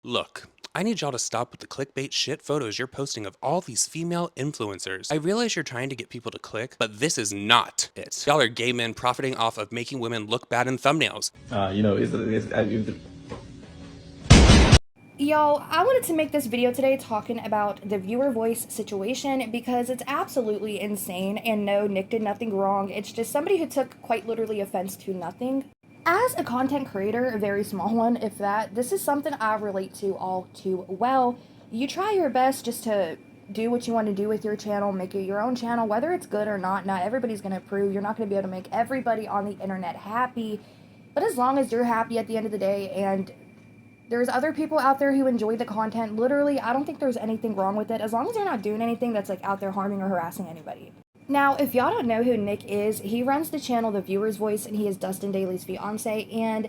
Look, I need y'all to stop with the clickbait shit photos you're posting of all these female influencers. I realize you're trying to get people to click, but this is not it. Y'all are gay men profiting off of making women look bad in thumbnails. Y'all, I wanted to make this video today talking about the viewer voice situation because it's absolutely insane, and no, Nick did nothing wrong. It's just somebody who took quite literally offense to nothing. As a content creator, a very small one, if that, this is something I relate to all too well. You try your best just to do what you want to do with your channel, make it your own channel, whether it's good or not. Not everybody's going to approve. You're not going to be able to make everybody on the internet happy. But as long as you're happy at the end of the day and there's other people out there who enjoy the content, literally, I don't think there's anything wrong with it as long as they're not doing anything that's like out there harming or harassing anybody. Now, if y'all don't know who Nick is, he runs the channel The Viewer's Voice, and he is Dustin Daly's fiance. And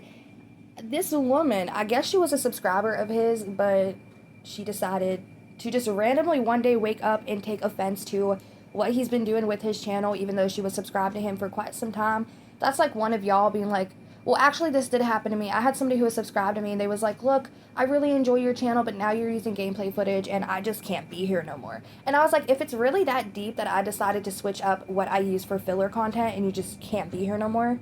this woman, I guess she was a subscriber of his, but she decided to just randomly one day wake up and take offense to what he's been doing with his channel, even though she was subscribed to him for quite some time. That's like one of y'all being like, well, actually, this did happen to me. I had somebody who was subscribed to me, and they was like, look, I really enjoy your channel, but now you're using gameplay footage, and I just can't be here no more. And I was like, if it's really that deep that I decided to switch up what I use for filler content, and you just can't be here no more,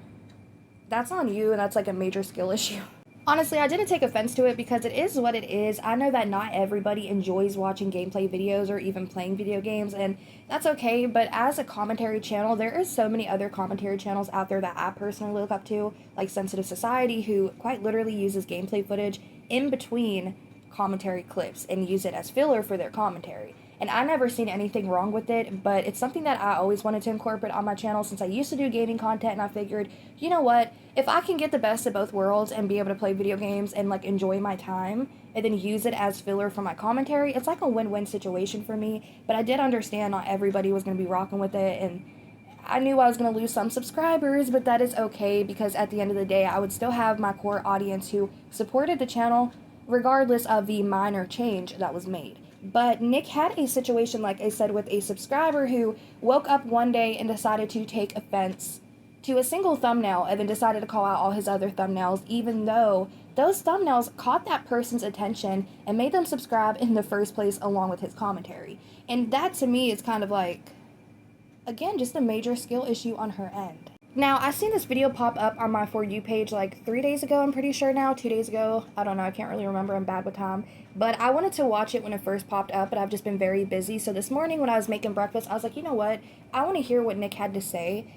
that's on you, and that's like a major skill issue. Honestly, I didn't take offense to it because it is what it is. I know that not everybody enjoys watching gameplay videos or even playing video games, and that's okay, but as a commentary channel, there is so many other commentary channels out there that I personally look up to, like Sensitive Society, who quite literally uses gameplay footage in between commentary clips and use it as filler for their commentary. And I never seen anything wrong with it, but it's something that I always wanted to incorporate on my channel since I used to do gaming content, and I figured, you know what, if I can get the best of both worlds and be able to play video games and like enjoy my time and then use it as filler for my commentary, it's like a win-win situation for me. But I did understand not everybody was going to be rocking with it, and I knew I was going to lose some subscribers, but that is okay because at the end of the day, I would still have my core audience who supported the channel regardless of the minor change that was made. But Nick had a situation, like I said, with a subscriber who woke up one day and decided to take offense to a single thumbnail and then decided to call out all his other thumbnails, even though those thumbnails caught that person's attention and made them subscribe in the first place along with his commentary. And that to me is kind of like, again, just a major skill issue on her end. Now, I seen this video pop up on my For You page like 3 days ago, I'm pretty sure now, 2 days ago. I don't know, I can't really remember, I'm bad with time. But I wanted to watch it when it first popped up, but I've just been very busy. So this morning when I was making breakfast, I was like, you know what? I want to hear what Nick had to say.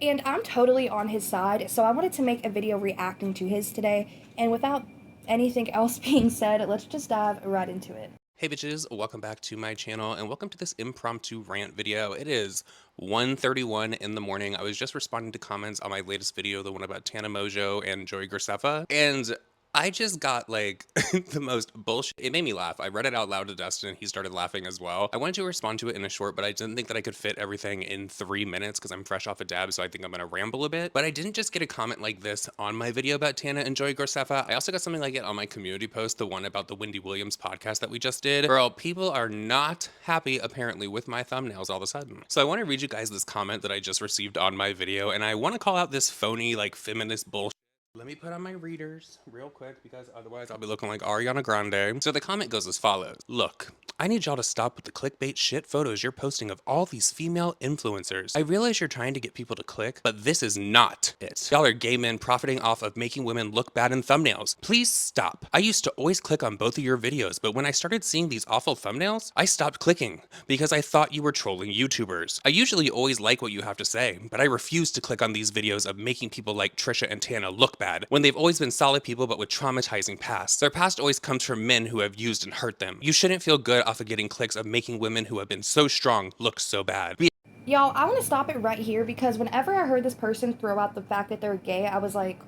And I'm totally on his side, so I wanted to make a video reacting to his today. And without anything else being said, let's just dive right into it. Hey bitches, welcome back to my channel and welcome to this impromptu rant video. It is 1:31 in the morning. I was just responding to comments on my latest video, the one about Tana Mojo and Joey Graceffa, and I just got like the most bullshit. It made me laugh. I read it out loud to Dustin and he started laughing as well. I wanted to respond to it in a short, but I didn't think that I could fit everything in 3 minutes because I'm fresh off a dab, so I think I'm gonna ramble a bit. But I didn't just get a comment like this on my video about Tana and Joey Graceffa. I also got something like it on my community post, the one about the Wendy Williams podcast that we just did. Girl, people are not happy apparently with my thumbnails all of a sudden. So I want to read you guys this comment that I just received on my video, and I want to call out this phony like feminist bullshit. Let me put on my readers real quick because otherwise I'll be looking like Ariana Grande. So the comment goes as follows. Look, I need y'all to stop with the clickbait shit photos you're posting of all these female influencers. I realize you're trying to get people to click, but this is not it. Y'all are gay men profiting off of making women look bad in thumbnails. Please stop. I used to always click on both of your videos, but when I started seeing these awful thumbnails, I stopped clicking because I thought you were trolling YouTubers. I usually always like what you have to say, but I refuse to click on these videos of making people like Trisha and Tana look bad when they've always been solid people but with traumatizing pasts. Their past always comes from men who have used and hurt them. You shouldn't feel good off of getting clicks of making women who have been so strong look so bad. Y'all, I want to stop it right here because whenever I heard this person throw out the fact that they're gay, I was like,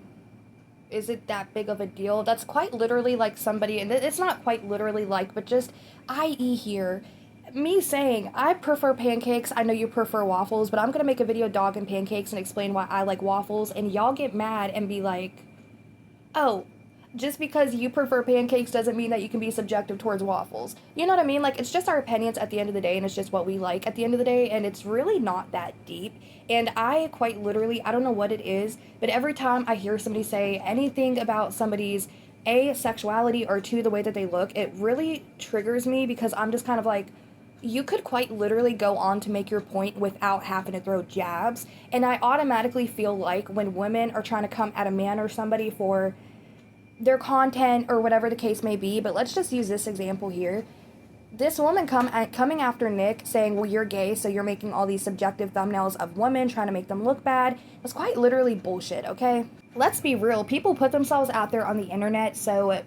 is it that big of a deal? That's quite literally like somebody, and it's not quite literally like, but just i.e. here, me saying, I prefer pancakes, I know you prefer waffles, but I'm gonna make a video dogging pancakes and explain why I like waffles, and y'all get mad and be like, oh, just because you prefer pancakes doesn't mean that you can be subjective towards waffles. You know what I mean? Like, it's just our opinions at the end of the day, and it's just what we like at the end of the day, and it's really not that deep. And I quite literally, I don't know what it is, but every time I hear somebody say anything about somebody's A, sexuality, or two, the way that they look, it really triggers me because I'm just kind of like, you could quite literally go on to make your point without having to throw jabs. And I automatically feel like when women are trying to come at a man or somebody for their content or whatever the case may be, but let's just use this example here. This woman coming after Nick saying, well, you're gay, so you're making all these subjective thumbnails of women, trying to make them look bad, was quite literally bullshit, okay? Let's be real. People put themselves out there on the internet, so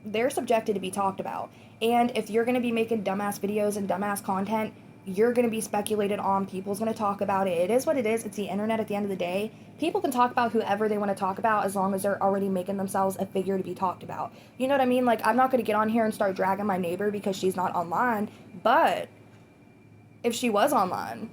they're subjected to be talked about. And if you're going to be making dumbass videos and dumbass content, you're going to be speculated on. People's going to talk about it. It is what it is. It's the internet at the end of the day. People can talk about whoever they want to talk about as long as they're already making themselves a figure to be talked about. You know what I mean? Like, I'm not going to get on here and start dragging my neighbor because she's not online. But if she was online,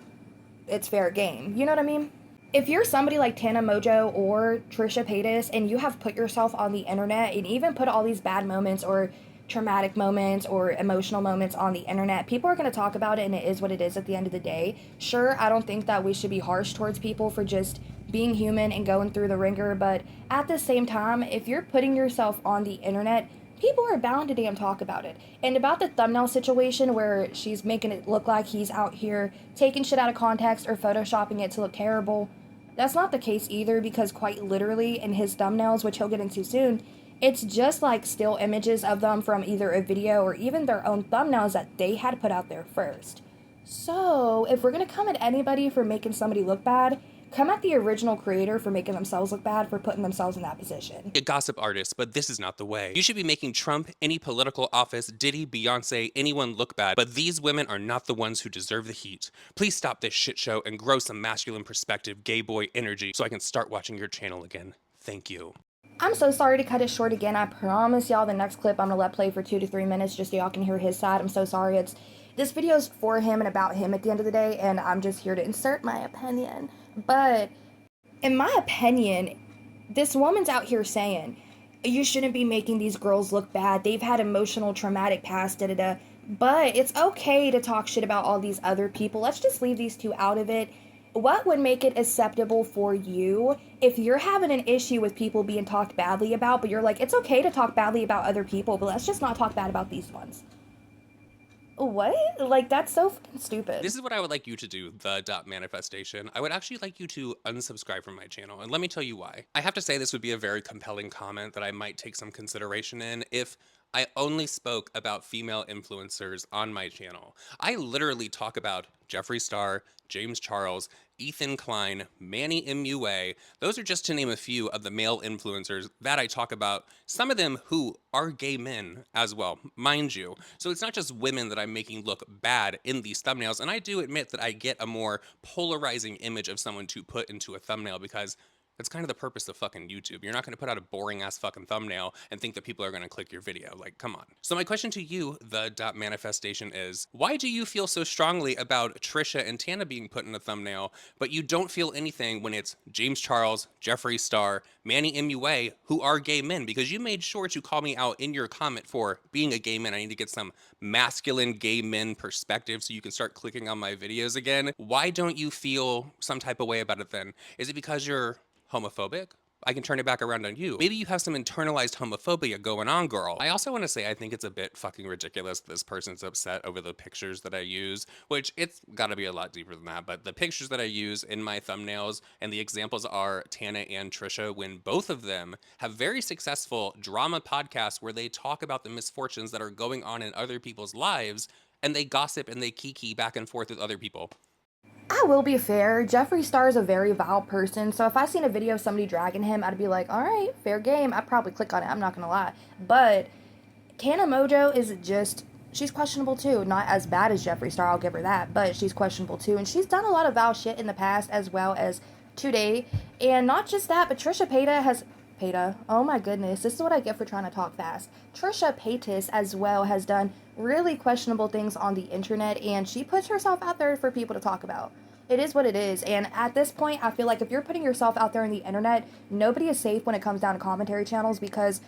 it's fair game. You know what I mean? If you're somebody like Tana Mojo or Trisha Paytas and you have put yourself on the internet and even put all these bad moments or traumatic moments or emotional moments on the internet, people are going to talk about it, and it is what it is at the end of the day. Sure, I don't think that we should be harsh towards people for just being human and going through the ringer, but at the same time, if you're putting yourself on the internet, people are bound to damn talk about it. And about the thumbnail situation where she's making it look like he's out here taking shit out of context or photoshopping it to look terrible, that's not the case either, because quite literally in his thumbnails, which he'll get into soon, it's just like still images of them from either a video or even their own thumbnails that they had put out there first. So, if we're gonna come at anybody for making somebody look bad, come at the original creator for making themselves look bad, for putting themselves in that position. A gossip artist, but this is not the way. You should be making Trump, any political office, Diddy, Beyonce, anyone look bad, but these women are not the ones who deserve the heat. Please stop this shit show and grow some masculine perspective, gay boy energy, so I can start watching your channel again. Thank you. I'm so sorry to cut it short again. I promise y'all the next clip I'm gonna let play for 2 to 3 minutes just so y'all can hear his side. I'm so sorry. This video's for him and about him at the end of the day, and I'm just here to insert my opinion. But in my opinion, this woman's out here saying, you shouldn't be making these girls look bad. They've had emotional, traumatic past, da-da-da. But it's okay to talk shit about all these other people. Let's just leave these two out of it. What would make it acceptable for you if you're having an issue with people being talked badly about, but you're like, it's okay to talk badly about other people, but let's just not talk bad about these ones? What? Like, that's so fucking stupid. This is what I would like you to do, the dot manifestation. I would actually like you to unsubscribe from my channel, and let me tell you why. I have to say this would be a very compelling comment that I might take some consideration in if I only spoke about female influencers on my channel. I literally talk about Jeffree Star, James Charles, Ethan Klein, Manny MUA. Those are just to name a few of the male influencers that I talk about, some of them who are gay men as well, mind you. So it's not just women that I'm making look bad in these thumbnails, and I do admit that I get a more polarizing image of someone to put into a thumbnail because that's kind of the purpose of fucking YouTube. You're not going to put out a boring ass fucking thumbnail and think that people are going to click your video. Like, come on. So my question to you, the dot manifestation, is why do you feel so strongly about Trisha and Tana being put in a thumbnail, but you don't feel anything when it's James Charles, Jeffree Star, Manny MUA, who are gay men? Because you made sure to call me out in your comment for being a gay man. I need to get some masculine gay men perspective so you can start clicking on my videos again. Why don't you feel some type of way about it then? Is it because you're homophobic? I can turn it back around on you. Maybe you have some internalized homophobia going on, girl. I also want to say I think it's a bit fucking ridiculous this person's upset over the pictures that I use, which it's gotta be a lot deeper than that, but the pictures that I use in my thumbnails and the examples are Tana and Trisha, when both of them have very successful drama podcasts where they talk about the misfortunes that are going on in other people's lives, and they gossip and they kiki back and forth with other people. I will be fair. Jeffree Star is a very vile person, so if I seen a video of somebody dragging him, I'd be like, alright, fair game. I'd probably click on it, I'm not gonna lie. But Tana Mojo is just, she's questionable too. Not as bad as Jeffree Star, I'll give her that, but she's questionable too. And she's done a lot of vile shit in the past as well as today. And not just that, but Trisha Paytas, oh my goodness, this is what I get for trying to talk fast. Trisha Paytas as well has done really questionable things on the internet, and she puts herself out there for people to talk about. It is what it is, and at this point, I feel like if you're putting yourself out there on the internet, nobody is safe when it comes down to commentary channels, because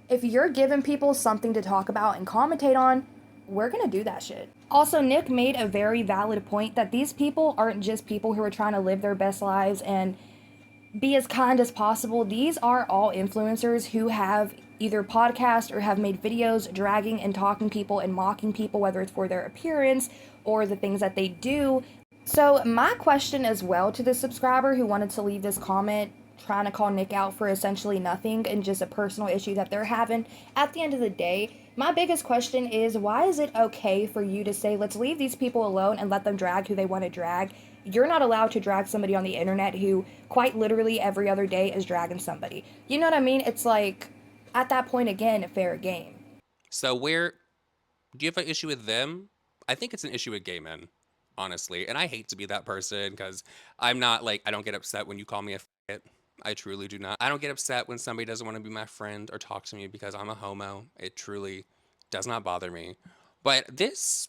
if you're giving people something to talk about and commentate on, we're gonna do that shit. Also, Nick made a very valid point that these people aren't just people who are trying to live their best lives and be as kind as possible. These are all influencers who have either podcast or have made videos dragging and talking people and mocking people, whether it's for their appearance or the things that they do. So, my question as well to the subscriber who wanted to leave this comment trying to call Nick out for essentially nothing and just a personal issue that they're having, at the end of the day, my biggest question is, why is it okay for you to say, let's leave these people alone and let them drag who they want to drag? You're not allowed to drag somebody on the internet who quite literally every other day is dragging somebody. You know what I mean? It's like, at that point, again, fair game. So where do you have an issue with them? I think it's an issue with gay men, honestly. And I hate to be that person because I'm not like, I don't get upset when you call me a faggot. I truly do not. I don't get upset when somebody doesn't want to be my friend or talk to me because I'm a homo. It truly does not bother me. But this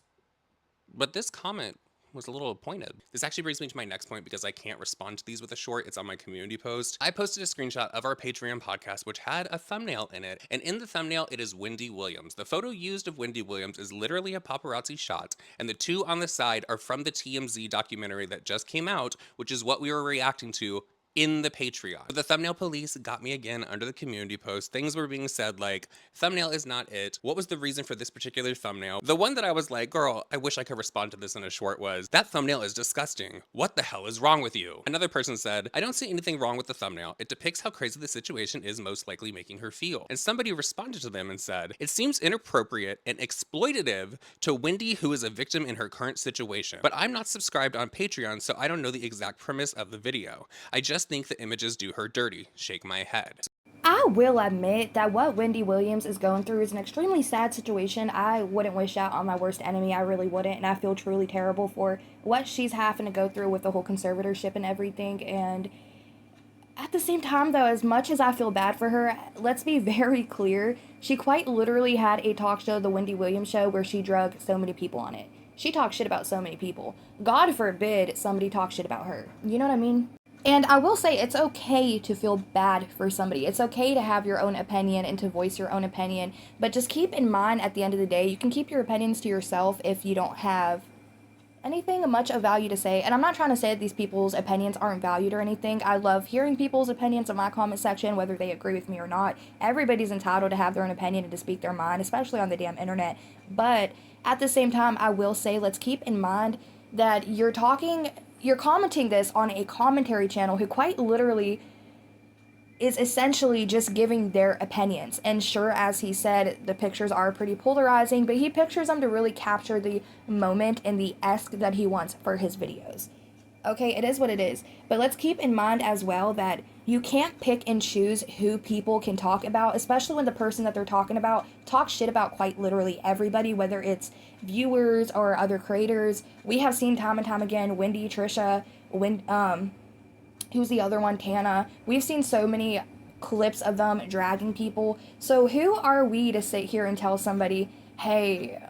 comment was a little pointed. This actually brings me to my next point because I can't respond to these with a short. It's on my community post. I posted a screenshot of our Patreon podcast, which had a thumbnail in it. And in the thumbnail, it is Wendy Williams. The photo used of Wendy Williams is literally a paparazzi shot. And the two on the side are from the TMZ documentary that just came out, which is what we were reacting to in the Patreon. But the thumbnail police got me again under the community post. Things were being said like, thumbnail is not it. What was the reason for this particular thumbnail? The one that I was like, girl, I wish I could respond to this in a short was, that thumbnail is disgusting. What the hell is wrong with you? Another person said, I don't see anything wrong with the thumbnail. It depicts how crazy the situation is most likely making her feel. And somebody responded to them and said, it seems inappropriate and exploitative to Wendy, who is a victim in her current situation. But I'm not subscribed on Patreon, so I don't know the exact premise of the video. I just think the images do her dirty. Shake my head. I will admit that what Wendy Williams is going through is an extremely sad situation. I wouldn't wish that on my worst enemy. I really wouldn't. And I feel truly terrible for what she's having to go through with the whole conservatorship and everything. And at the same time, though, as much as I feel bad for her, let's be very clear. She quite literally had a talk show, The Wendy Williams Show, where she drug so many people on it. She talked shit about so many people. God forbid somebody talk shit about her. You know what I mean? And I will say it's okay to feel bad for somebody. It's okay to have your own opinion and to voice your own opinion. But just keep in mind at the end of the day, you can keep your opinions to yourself if you don't have anything much of value to say. And I'm not trying to say that these people's opinions aren't valued or anything. I love hearing people's opinions in my comment section, whether they agree with me or not. Everybody's entitled to have their own opinion and to speak their mind, especially on the damn internet. But at the same time, I will say, let's keep in mind that you're commenting this on a commentary channel who quite literally is essentially just giving their opinions. And sure, as he said, the pictures are pretty polarizing, but he pictures them to really capture the moment and the esque that he wants for his videos. Okay, it is what it is. But let's keep in mind as well that you can't pick and choose who people can talk about, especially when the person that they're talking about talks shit about quite literally everybody, whether it's viewers or other creators. We have seen time and time again, Wendy, Trisha, who's the other one, Tana. We've seen so many clips of them dragging people. So who are we to sit here and tell somebody, hey,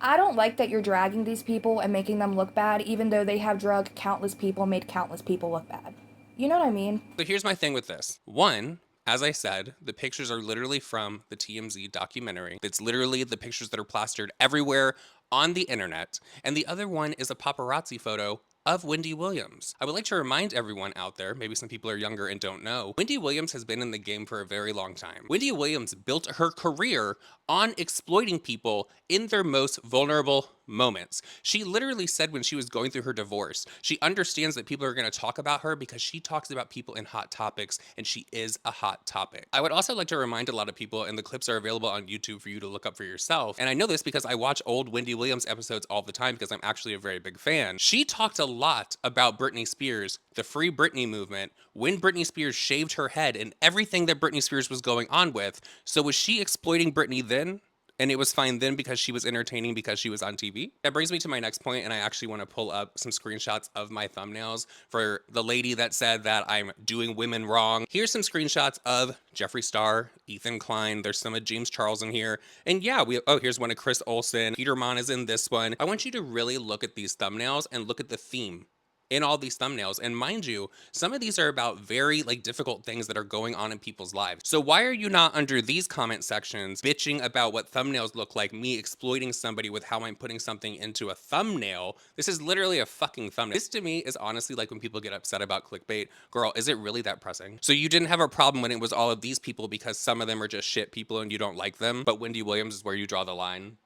I don't like that you're dragging these people and making them look bad, even though they have drugged countless people, made countless people look bad. You know what I mean? So here's my thing with this. One, as I said, the pictures are literally from the TMZ documentary. It's literally the pictures that are plastered everywhere on the internet. And the other one is a paparazzi photo of Wendy Williams. I would like to remind everyone out there, maybe some people are younger and don't know, Wendy Williams has been in the game for a very long time. Wendy Williams built her career on exploiting people in their most vulnerable moments. She literally said when she was going through her divorce, she understands that people are going to talk about her because she talks about people in hot topics, and she is a hot topic. I would also like to remind a lot of people, and the clips are available on YouTube for you to look up for yourself, and I know this because I watch old Wendy Williams episodes all the time because I'm actually a very big fan. She talked a lot about Britney Spears, the Free Britney movement, when Britney Spears shaved her head and everything that Britney Spears was going on with. So was she exploiting Britney then? And it was fine then because she was entertaining because she was on TV? That brings me to my next point, and I actually want to pull up some screenshots of my thumbnails for the lady that said that I'm doing women wrong. Here's some screenshots of Jeffree Star, Ethan Klein. There's some of James Charles in here. And yeah, here's one of Chris Olsen. Peter Mon is in this one. I want you to really look at these thumbnails and look at the theme in all these thumbnails. And mind you, some of these are about very like difficult things that are going on in people's lives. So why are you not under these comment sections bitching about what thumbnails look like, me exploiting somebody with how I'm putting something into a thumbnail? This is literally a fucking thumbnail. This to me is honestly like when people get upset about clickbait. Girl, is it really that pressing? So you didn't have a problem when it was all of these people because some of them are just shit people and you don't like them, but Wendy Williams is where you draw the line.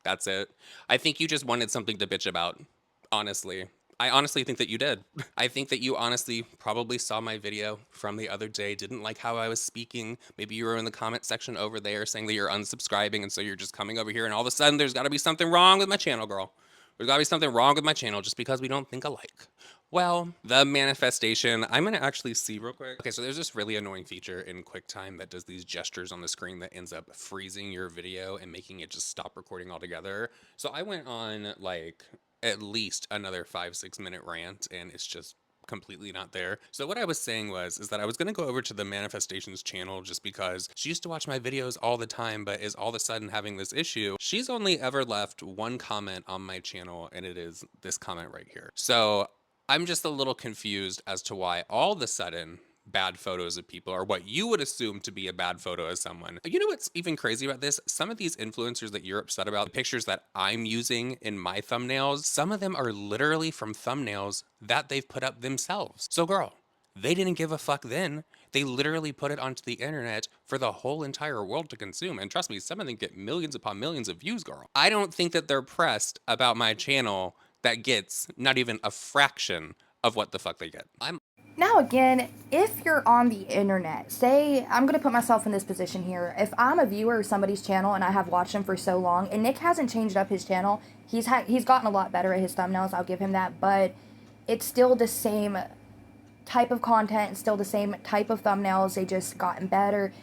That's it. I think you just wanted something to bitch about, honestly. I honestly think that you did. I think that you honestly probably saw my video from the other day, didn't like how I was speaking. Maybe you were in the comment section over there saying that you're unsubscribing, and so you're just coming over here, and all of a sudden there's got to be something wrong with my channel, girl. There's got to be something wrong with my channel just because we don't think alike. Well, the manifestation, I'm going to actually see real quick. Okay, so there's this really annoying feature in QuickTime that does these gestures on the screen that ends up freezing your video and making it just stop recording altogether. So I went on like at least another 5-6 minute rant and it's just completely not there. So what I was saying is that I was going to go over to the manifestations channel just because she used to watch my videos all the time, but is all of a sudden having this issue. She's only ever left one comment on my channel, and it is this comment right here. So I'm just a little confused as to why all of a sudden bad photos of people are what you would assume to be a bad photo of someone. You know what's even crazy about this? Some of these influencers that you're upset about, the pictures that I'm using in my thumbnails, some of them are literally from thumbnails that they've put up themselves. So girl, they didn't give a fuck then. They literally put it onto the internet for the whole entire world to consume. And trust me, some of them get millions upon millions of views, girl. I don't think that they're pressed about my channel that gets not even a fraction of what the fuck they get. Now, again, if you're on the internet, say, I'm going to put myself in this position here. If I'm a viewer of somebody's channel and I have watched him for so long, and Nick hasn't changed up his channel, he's gotten a lot better at his thumbnails, I'll give him that, but it's still the same type of content, still the same type of thumbnails, they just gotten better.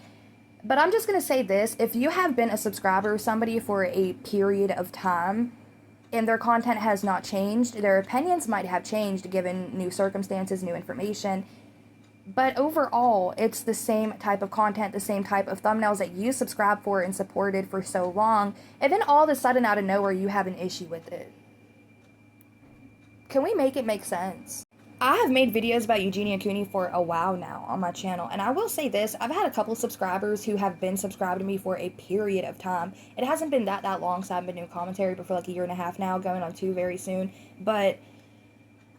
But I'm just going to say this, if you have been a subscriber of somebody for a period of time, and their content has not changed, their opinions might have changed given new circumstances, new information, but overall, it's the same type of content, the same type of thumbnails that you subscribed for and supported for so long, and then all of a sudden, out of nowhere, you have an issue with it. Can we make it make sense? I have made videos about Eugenia Cooney for a while now on my channel, and I will say this, I've had a couple subscribers who have been subscribed to me for a period of time. It hasn't been that long, so I haven't been doing commentary, but for like a year and a half now, going on 2 very soon. But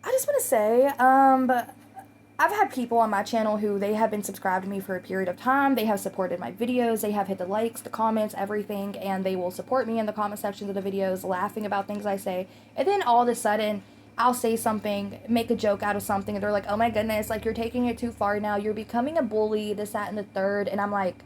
I just want to say, I've had people on my channel who they have been subscribed to me for a period of time. They have supported my videos, they have hit the likes, the comments, everything, and they will support me in the comment sections of the videos, laughing about things I say, and then all of a sudden, I'll say something, make a joke out of something, and they're like, oh my goodness, like, you're taking it too far now, you're becoming a bully, this, that, and the third, and I'm like,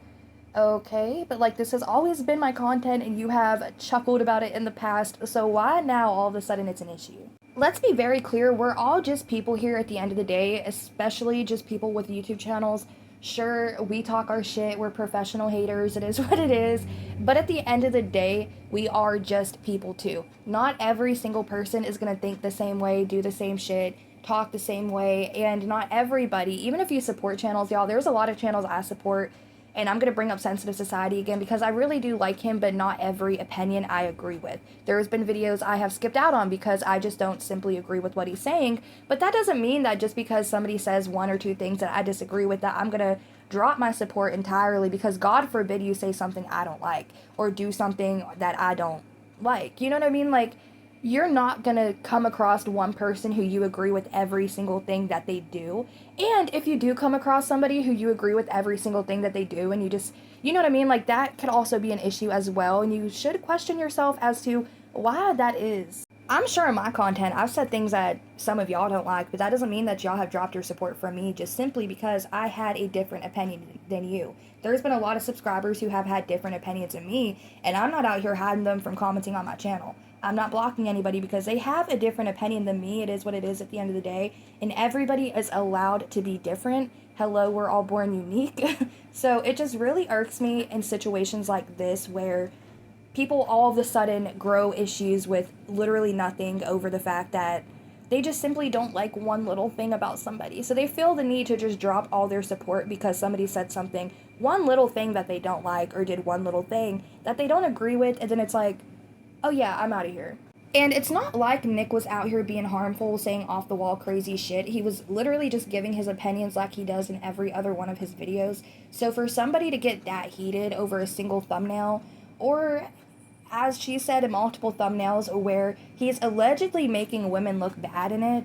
okay, but, like, this has always been my content, and you have chuckled about it in the past, so why now all of a sudden it's an issue? Let's be very clear, we're all just people here at the end of the day, especially just people with YouTube channels. Sure, we talk our shit, we're professional haters, it is what it is, but at the end of the day, we are just people too. Not every single person is gonna think the same way, do the same shit, talk the same way, and not everybody, even if you support channels, y'all, there's a lot of channels I support, and I'm going to bring up Sensitive Society again because I really do like him, but not every opinion I agree with. There's been videos I have skipped out on because I just don't simply agree with what he's saying, but that doesn't mean that just because somebody says 1 or 2 things that I disagree with that I'm going to drop my support entirely because God forbid you say something I don't like or do something that I don't like. You know what I mean? Like, you're not going to come across one person who you agree with every single thing that they do. And if you do come across somebody who you agree with every single thing that they do and you just, you know what I mean? Like, that could also be an issue as well. And you should question yourself as to why that is. I'm sure in my content, I've said things that some of y'all don't like, but that doesn't mean that y'all have dropped your support from me just simply because I had a different opinion than you. There's been a lot of subscribers who have had different opinions than me, and I'm not out here hiding them from commenting on my channel. I'm not blocking anybody because they have a different opinion than me. It is what it is at the end of the day, and everybody is allowed to be different. Hello, we're all born unique. So it just really irks me in situations like this where people all of a sudden grow issues with literally nothing over the fact that they just simply don't like one little thing about somebody. So they feel the need to just drop all their support because somebody said something, one little thing that they don't like or did one little thing that they don't agree with, and then it's like, oh yeah, I'm out of here. And it's not like Nick was out here being harmful, saying off the wall crazy shit. He was literally just giving his opinions like he does in every other one of his videos. So for somebody to get that heated over a single thumbnail, or as she said in multiple thumbnails, where he's allegedly making women look bad in it,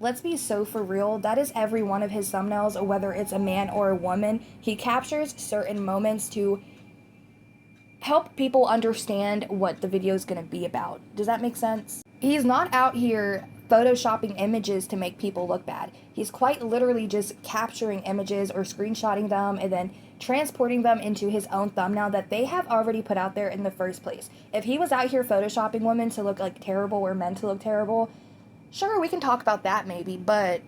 let's be so for real. That is every one of his thumbnails, whether it's a man or a woman. He captures certain moments to help people understand what the video is going to be about. Does that make sense? He's not out here photoshopping images to make people look bad. He's quite literally just capturing images or screenshotting them and then transporting them into his own thumbnail that they have already put out there in the first place. If he was out here photoshopping women to look like terrible or men to look terrible, sure, we can talk about that maybe, but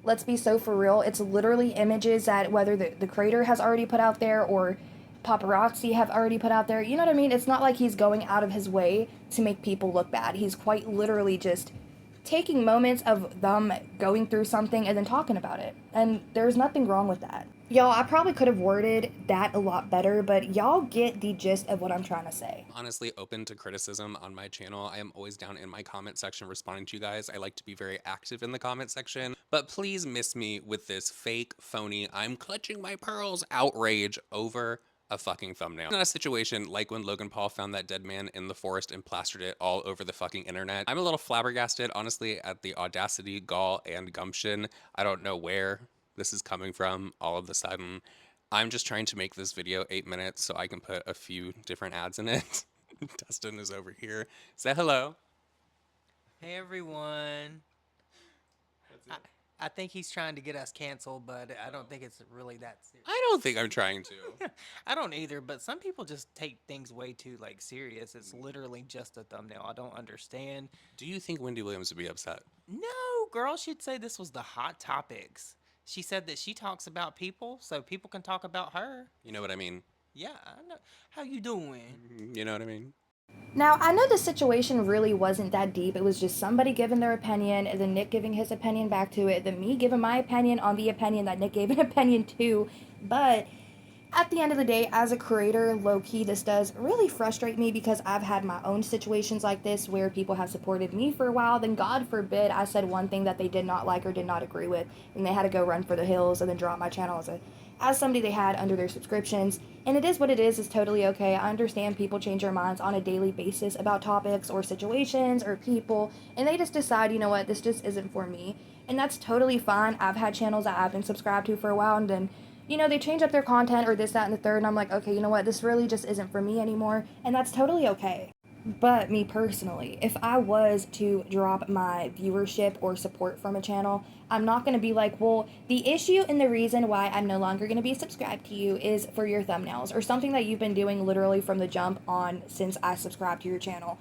let's be so for real. It's literally images that whether the creator has already put out there or paparazzi have already put out there. You know what I mean? It's not like he's going out of his way to make people look bad. He's quite literally just taking moments of them going through something and then talking about it. And there's nothing wrong with that. Y'all, I probably could have worded that a lot better, but y'all get the gist of what I'm trying to say. Honestly, open to criticism on my channel. I am always down in my comment section responding to you guys. I like to be very active in the comment section, but please miss me with this fake, phony, I'm clutching my pearls outrage over a fucking thumbnail. Not a situation like when Logan Paul found that dead man in the forest and plastered it all over the fucking internet. I'm a little flabbergasted, honestly, at the audacity, gall, and gumption. I don't know where this is coming from all of a sudden. I'm just trying to make this video 8 minutes so I can put a few different ads in it. Dustin is over here. Say hello. Hey everyone. I think he's trying to get us canceled, but I don't think it's really that serious. I don't think I'm trying to. I don't either, but some people just take things way too serious. It's literally just a thumbnail. I don't understand. Do you think Wendy Williams would be upset? No, girl, she'd say this was the hot topics. She said that she talks about people, so people can talk about her. You know what I mean? Yeah, I know. How you doing? You know what I mean? Now, I know the situation really wasn't that deep. It was just somebody giving their opinion, and then Nick giving his opinion back to it, then me giving my opinion on the opinion that Nick gave an opinion to. But at the end of the day, as a creator, low-key, this does really frustrate me because I've had my own situations like this where people have supported me for a while. Then, God forbid, I said one thing that they did not like or did not agree with, and they had to go run for the hills and then drop my channel as somebody they had under their subscriptions. And it is what it is. It's totally okay. I understand people change their minds on a daily basis about topics or situations or people, and they just decide, you know what, this just isn't for me. And that's totally fine. I've had channels that I've been subscribed to for a while, and then, you know, they change up their content or this, that, and the third, and I'm like, okay, you know what, this really just isn't for me anymore, and that's totally okay. But me personally, if I was to drop my viewership or support from a channel, I'm not going to be like, well, the issue and the reason why I'm no longer going to be subscribed to you is for your thumbnails or something that you've been doing literally from the jump on since I subscribed to your channel.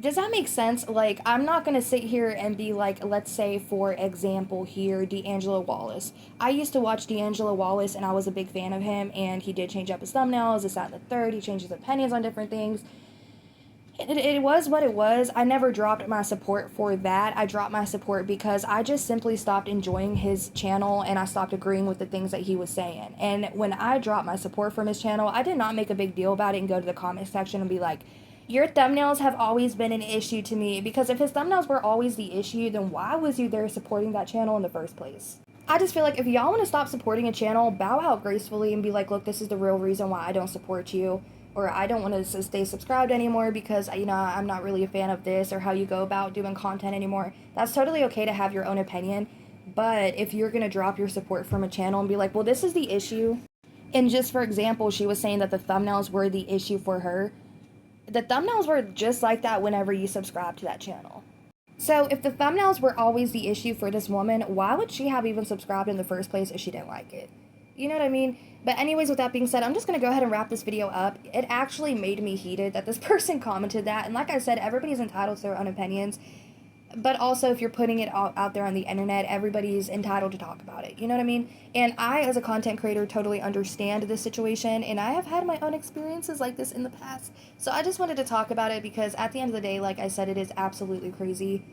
Does that make sense? Like, I'm not going to sit here and be like, let's say, for example here, D'Angelo Wallace. I used to watch D'Angelo Wallace, and I was a big fan of him, and he did change up his thumbnails, this, that, and the third. He changed his opinions on different things. It was what it was. I never dropped my support for that. I dropped my support because I just simply stopped enjoying his channel and I stopped agreeing with the things that he was saying. And when I dropped my support from his channel, I did not make a big deal about it and go to the comment section and be like, your thumbnails have always been an issue to me. Because if his thumbnails were always the issue, then why was you there supporting that channel in the first place? I just feel like if y'all want to stop supporting a channel, bow out gracefully and be like, look, this is the real reason why I don't support you. Or I don't want to stay subscribed anymore because, you know, I'm not really a fan of this or how you go about doing content anymore. That's totally okay to have your own opinion. But if you're going to drop your support from a channel and be like, well, this is the issue. And just for example, she was saying that the thumbnails were the issue for her. The thumbnails were just like that whenever you subscribe to that channel. So if the thumbnails were always the issue for this woman, why would she have even subscribed in the first place if she didn't like it? You know what I mean? But anyways, with that being said, I'm just going to go ahead and wrap this video up. It actually made me heated that this person commented that. And like I said, everybody's entitled to their own opinions. But also, if you're putting it out there on the internet, everybody's entitled to talk about it. You know what I mean? And I, as a content creator, totally understand this situation. And I have had my own experiences like this in the past. So I just wanted to talk about it because at the end of the day, like I said, it is absolutely crazy.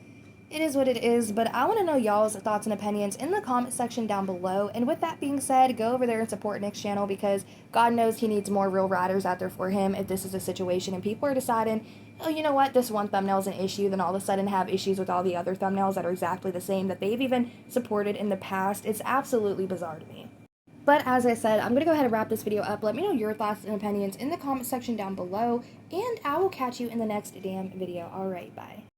It is what it is, but I want to know y'all's thoughts and opinions in the comment section down below. And with that being said, go over there and support Nick's channel because God knows he needs more real riders out there for him if this is a situation and people are deciding, oh, you know what, this one thumbnail is an issue, then all of a sudden have issues with all the other thumbnails that are exactly the same that they've even supported in the past. It's absolutely bizarre to me. But as I said, I'm going to go ahead and wrap this video up. Let me know your thoughts and opinions in the comment section down below, and I will catch you in the next damn video. Alright, bye.